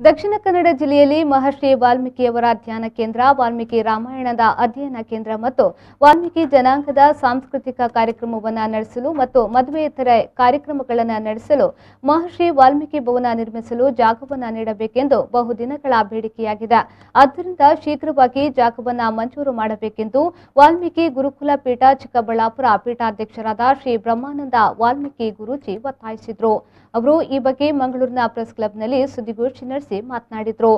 ದಕ್ಷಿಣ ಕನ್ನಡ ಜಿಲ್ಲೆಯಲ್ಲಿ ಮಹರ್ಷಿ ವಾಲ್ಮೀಕಿಯವರ ಧ್ಯಾನ ಕೇಂದ್ರ, ವಾಲ್ಮೀಕಿ ರಾಮಾಯಣದ ಅಧ್ಯಯನ ಕೇಂದ್ರ ಮತ್ತು ವಾಲ್ಮೀಕಿ ಜನಾಂಗದ ಸಾಂಸ್ಕೃತಿಕ ಕಾರ್ಯಕ್ರಮವನ್ನು ನಡೆಸಲು ಮತ್ತು ಮದುವೆಯಿತರ ಕಾರ್ಯಕ್ರಮಗಳನ್ನು ನಡೆಸಲು ಮಹರ್ಷಿ ವಾಲ್ಮೀಕಿ ಭವನ ನಿರ್ಮಿಸಲು ಜಾಗವನ್ನು ನೀಡಬೇಕೆಂದು ಬಹುದಿನಗಳ ಬೇಡಿಕೆಯಾಗಿದೆ. ಆದ್ದರಿಂದ ಶೀಘ್ರವಾಗಿ ಜಾಗವನ್ನು ಮಂಜೂರು ಮಾಡಬೇಕೆಂದು ವಾಲ್ಮೀಕಿ ಗುರುಕುಲ ಪೀಠ ಚಿಕ್ಕಬಳ್ಳಾಪುರ ಪೀಠಾಧ್ಯಕ್ಷರಾದ ಶ್ರೀ ಬ್ರಹ್ಮಾನಂದ ವಾಲ್ಮೀಕಿ ಗುರೂಜಿ ಒತ್ತಾಯಿಸಿದರು. ಅವರು ಈ ಬಗ್ಗೆ ಮಂಗಳೂರಿನ ಪ್ರೆಸ್ ಕ್ಲಬ್ನಲ್ಲಿ ಸುದ್ದಿಗೋಷ್ಠಿ ನಡೆಸಿ ಮಾತನಾಡಿದರು.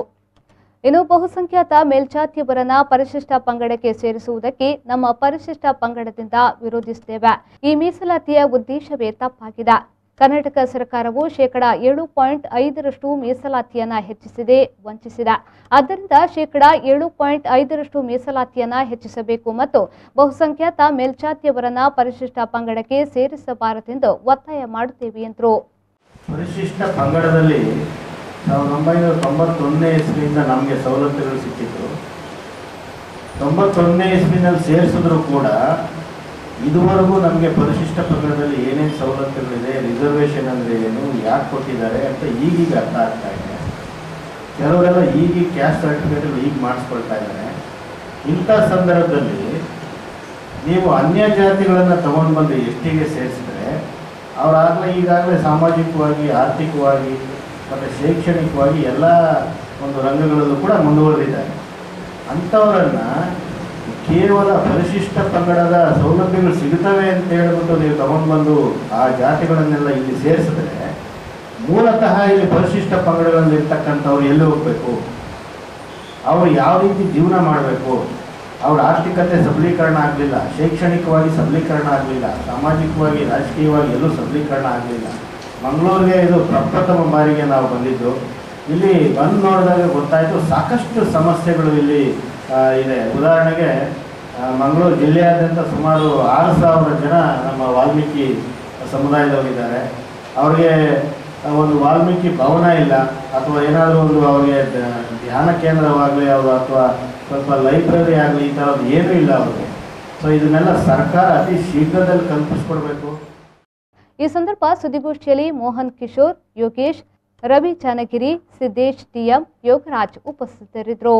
ಇನ್ನು ಬಹುಸಂಖ್ಯಾತ ಮೇಲ್ಜಾತಿಯವರನ್ನ ಪರಿಶಿಷ್ಟ ಪಂಗಡಕ್ಕೆ ಸೇರಿಸುವುದಕ್ಕೆ ನಮ್ಮ ಪರಿಶಿಷ್ಟ ಪಂಗಡದಿಂದ ವಿರೋಧಿಸುತ್ತೇವೆ. ಈ ಮೀಸಲಾತಿಯ ಉದ್ದೇಶವೇ ತಪ್ಪಾಗಿದೆ. ಕರ್ನಾಟಕ ಸರ್ಕಾರವು 7.5% ಮೀಸಲಾತಿಯನ್ನ ಹೆಚ್ಚಿಸಿದೆ, ವಂಚಿಸಿದೆ. ಆದ್ದರಿಂದ 7.5% ಮೀಸಲಾತಿಯನ್ನ ಹೆಚ್ಚಿಸಬೇಕು ಮತ್ತು ಬಹುಸಂಖ್ಯಾತ ಮೇಲ್ಜಾತಿಯವರನ್ನ ಪರಿಶಿಷ್ಟ ಪಂಗಡಕ್ಕೆ ಸೇರಿಸಬಾರದೆಂದು ಒತ್ತಾಯ ಮಾಡುತ್ತೇವೆ ಎಂದರು. ಪರಿಶಿಷ್ಟ ಪಂಗಡದಲ್ಲಿ 1991ನೇ ಇಸ್ವಿಯಿಂದ ನಮಗೆ ಸವಲತ್ತುಗಳು ಸಿಕ್ಕಿತ್ತು. 91ನೇ ಇಸ್ವಿನಲ್ಲಿ ಸೇರಿಸಿದ್ರು ಕೂಡ ಇದುವರೆಗೂ ನಮಗೆ ಪರಿಶಿಷ್ಟ ಪಂಗಡದಲ್ಲಿ ಏನೇನು ಸವಲತ್ತುಗಳಿದೆ, ರಿಸರ್ವೇಷನ್ ಅಂದರೆ ಏನು, ಯಾಕೆ ಕೊಟ್ಟಿದ್ದಾರೆ ಅಂತ ಈಗೀಗ ಅರ್ಥ ಆಗ್ತಾ ಇದೆ. ಕೆಲವರೆಲ್ಲ ಈಗೀಗ ಕ್ಯಾಸ್ಟ್ ಸರ್ಟಿಫಿಕೇಟ್ ಈಗ ಮಾಡಿಸ್ಕೊಳ್ತಾ ಇದ್ದಾರೆ. ಇಂಥ ಸಂದರ್ಭದಲ್ಲಿ ನೀವು ಅನ್ಯ ಜಾತಿಗಳನ್ನು ತಗೊಂಡು ಬಂದು ಎಷ್ಟಿಗೆ ಸೇರಿಸಿದ್ರೆ ಈಗಾಗಲೇ ಸಾಮಾಜಿಕವಾಗಿ, ಆರ್ಥಿಕವಾಗಿ ಮತ್ತು ಶೈಕ್ಷಣಿಕವಾಗಿ ಎಲ್ಲ ಒಂದು ರಂಗಗಳಲ್ಲೂ ಕೂಡ ಮುಂದುವರೆದಿದ್ದಾರೆ. ಅಂಥವರನ್ನು ಕೇವಲ ಪರಿಶಿಷ್ಟ ಪಂಗಡದ ಸೌಲಭ್ಯಗಳು ಸಿಗುತ್ತವೆ ಅಂತ ಹೇಳ್ಬಿಟ್ಟು ನೀವು ತಗೊಂಡು ಬಂದು ಆ ಜಾತಿಗಳನ್ನೆಲ್ಲ ಇಲ್ಲಿ ಸೇರಿಸಿದ್ರೆ ಮೂಲತಃ ಇಲ್ಲಿ ಪರಿಶಿಷ್ಟ ಪಂಗಡಗಳಲ್ಲಿರ್ತಕ್ಕಂಥವ್ರು ಎಲ್ಲಿ ಹೋಗಬೇಕು, ಅವರು ಯಾವ ರೀತಿ ಜೀವನ ಮಾಡಬೇಕು, ಅವ್ರ ಆರ್ಥಿಕತೆ ಸಬಲೀಕರಣ ಆಗಲಿಲ್ಲ, ಶೈಕ್ಷಣಿಕವಾಗಿ ಸಬಲೀಕರಣ ಆಗಲಿಲ್ಲ, ಸಾಮಾಜಿಕವಾಗಿ ರಾಜಕೀಯವಾಗಿ ಎಲ್ಲೂ ಸಬಲೀಕರಣ ಆಗಲಿಲ್ಲ. ಮಂಗಳೂರಿಗೆ ಇದು ಪ್ರಪ್ರಥಮ ಬಾರಿಗೆ ನಾವು ಬಂದಿದ್ದು. ಇಲ್ಲಿ ಬಂದು ನೋಡಿದಾಗ ಗೊತ್ತಾಯಿತು ಸಾಕಷ್ಟು ಸಮಸ್ಯೆಗಳು ಇಲ್ಲಿ ಇದೆ. ಉದಾಹರಣೆಗೆ ಮಂಗಳೂರು ಜಿಲ್ಲೆಯಾದ್ಯಂತ ಸುಮಾರು 6,000 ಜನ ನಮ್ಮ ವಾಲ್ಮೀಕಿ ಸಮುದಾಯದವರಿದ್ದಾರೆ. ಅವ್ರಿಗೆ ಒಂದು ವಾಲ್ಮೀಕಿ ಭವನ ಇಲ್ಲ, ಅಥವಾ ಏನಾದರೂ ಒಂದು ಅವರಿಗೆ ಧ್ಯಾನ ಕೇಂದ್ರವಾಗಲಿ ಅವರು ಅಥವಾ ಸ್ವಲ್ಪ ಲೈಬ್ರರಿ ಆಗಲಿ ಈ ಥರದ್ದು ಏನೂ ಇಲ್ಲ ಅವ್ರಿಗೆ. ಸೊ ಇದನ್ನೆಲ್ಲ ಸರ್ಕಾರ ಅತಿ ಶೀಘ್ರದಲ್ಲಿ ಕಲ್ಪಿಸ್ಕೊಡ್ಬೇಕು. ಈ ಸಂದರ್ಭ ಸುದ್ದಿಗೋಷ್ಠಿಯಲ್ಲಿ ಮೋಹನ್ ಕಿಶೋರ್, ಯೋಗೇಶ್, ರವಿ ಚಾನಗಿರಿ, ಸಿದ್ದೇಶ್ ಟಿಎಂ, ಯೋಗರಾಜ್ ಉಪಸ್ಥಿತರಿದ್ದರು.